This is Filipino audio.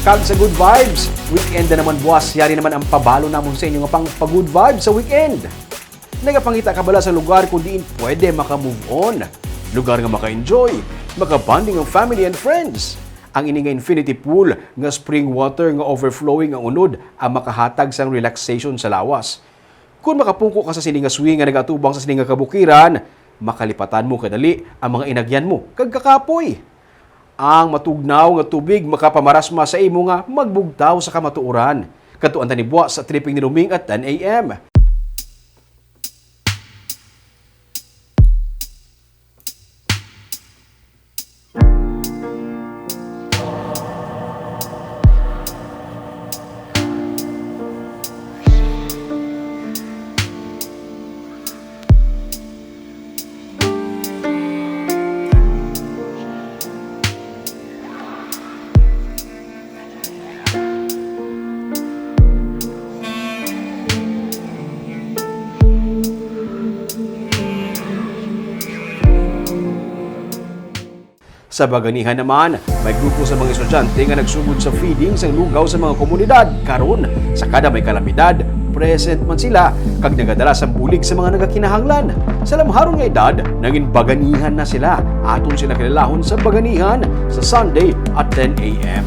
kag sa good vibes. Weekend na naman buwas, yari naman ang pabalo namon sa inyo nga pang pag-good vibes sa weekend. Nagapangita ka bala sa lugar kung diin pwede maka-move on. Lugar nga maka-enjoy, maka-bonding ang family and friends. Ang ini nga infinity pool nga spring water nga overflowing ang unod ang makahatag sang relaxation sa lawas. Kung makapungko ka sa sini nga swing nga nagatubang sa sini nga kabukiran, makalipatan mo kadali ang mga inagyan mo kag kakapoy. Ang matugnaw nga tubig makapamarasma sa imo nga magbugtaw sa kamatuoran. Katuan ta ni buwas sa tripping ni Luming at 10 a.m. Sa Baganihan naman, may grupo sa mga estudyante nga nagsugod sa feeding sa lugaw sa mga komunidad. Karon, sa kada may kalamidad, present man sila kag nagadala sa bulig sa mga nagakinahanglan. Sa lamharong nga edad, naging Baganihan na sila. Aton sila kilalahon sa Baganihan sa Sunday at 10 a.m.